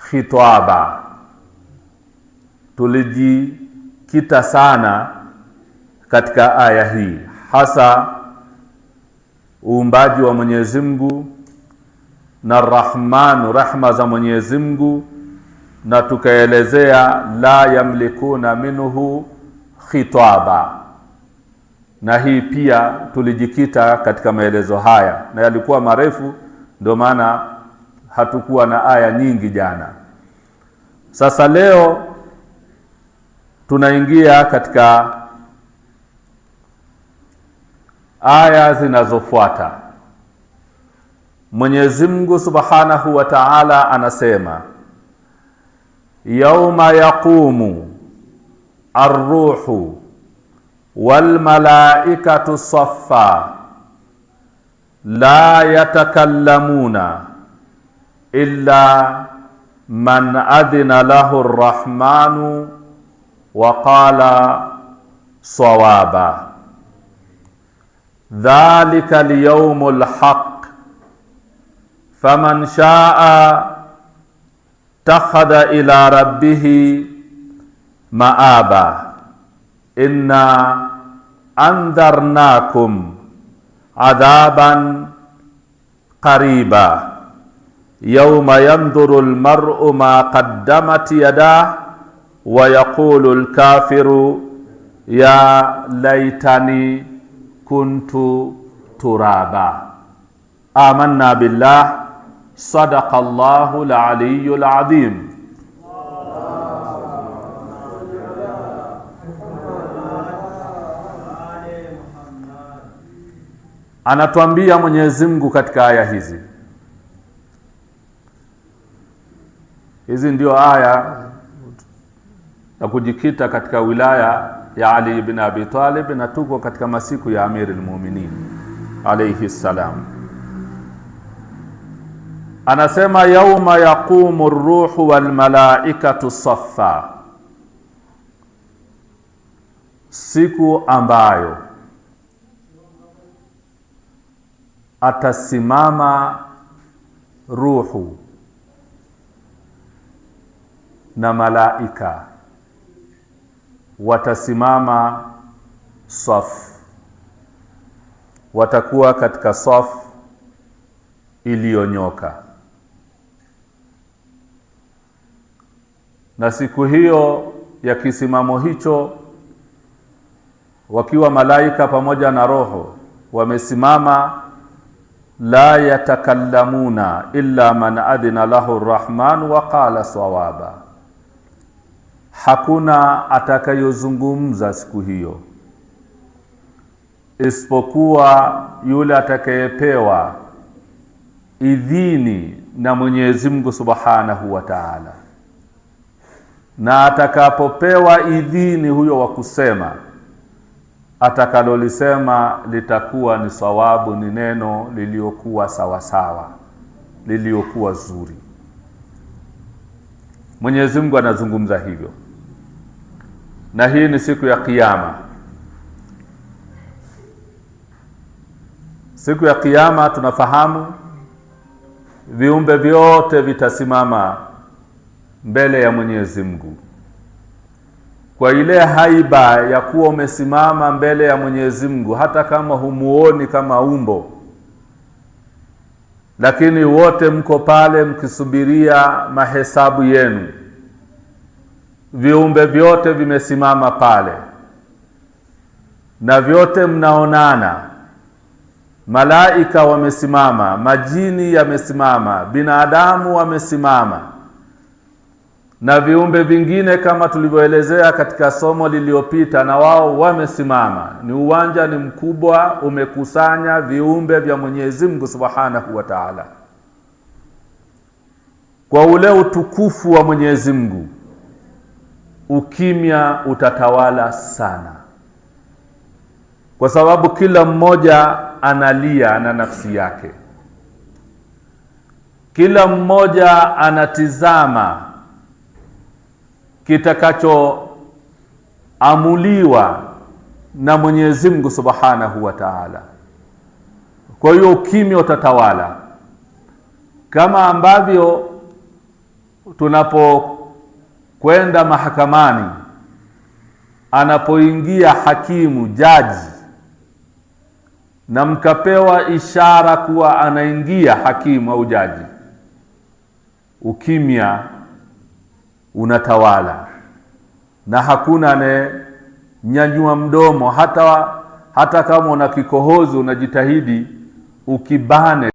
khitaba. Tulijikita sana katika aya hii, hasa uumbaji wa Mwenyezi Mungu na Rahman, rahma za Mwenyezi Mungu, na tukaelezea la yamlikuna minhu khitaba. Na hii pia tulijikita katika maelezo haya, na yalikuwa marefu, ndio maana hatukuwa na aya nyingi jana. Sasa leo tunaingia katika aya zinazofuata. Mwenyezi Mungu Subhanahu wa Ta'ala anasema, yauma yaqumu ar-ruhu wal malaikatu saffa la yatakallamuna illa man adhina lahu ar-rahmanu wa qala sawaba. Dhalika al-yawmul haqq faman shaa takhadha ila rabbihi maaba. Inna andharnakum adhaban qariba yawma yandhuru al-mar'u ma qaddamat yadah wa yaqulu al-kafiru ya laitani kuntu turaba. Amanna billah. Sadaqallahu al-aliyyul azim. Anatuambia Mwenyezi Mungu katika aya hizi. Hizi ndio aya na kujikita katika wilaya ya Ali ibn Abi Talib, na tuko katika masiku ya Amir al-Mu'minin alayhi salam. Anasema yauma yaqumu ar-ruhu wal malaikatu saffa, siku ambayo atasimama ruhu na malaika, watasimama safu, watakuwa katika safu iliyonyoka. Na siku hiyo ya kisimamo hicho, wakiwa malaika pamoja na roho wamesimama, la yatakallamuna illa man adhina lahu arrahman wa qala sawaba. Hakuna atakayozungumza siku hiyo isipokuwa yule atakayepewa idhini na Mwenyezi Mungu Subhanahu wa Ta'ala. Na atakapopewa idhini huyo wa kusema, atakalolisema litakuwa ni sawabu, ni neno liliokuwa sawasawa, liliokuwa zuri. Mwenyezi Mungu anazungumza hivyo. Na hii ni siku ya Kiyama. Siku ya Kiyama tunafahamu viumbe vyote vitasimama mbele ya Mwenyezi Mungu. Kwa ile haiba ya kuwa umesimama mbele ya Mwenyezi Mungu, hata kama humuoni kama umbo, lakini wote mko pale mkisubiria mahesabu yenu. Viumbe vyote vimesimama pale, na vyote mnaonana. Malaika wamesimama, majini yamesimama, binadamu wamesimama, na viumbe vingine kama tulivyoelezea katika somo lililopita, na wao wamesimama. Ni uwanja ni mkubwa, umekusanya viumbe vya Mwenyezi Mungu Subhanahu wa Ta'ala. Kwa ule utukufu wa Mwenyezi Mungu, ukimya utatawala sana, kwa sababu kila mmoja analia na nafsi yake. Kila mmoja anatizama kitakachoamuliwa na Mwenyezi Mungu Subhanahu wa Ta'ala. Kwa hiyo ukimya utatawala, kama ambavyo tunapokwenda mahakamani, anapoingia hakimu, jaji, na mkapewa ishara kuwa anaingia hakimu au jaji, ukimya unatawala na hakuna anayenyanyua mdomo. Hata kama una kikohozi unajitahidi ukibane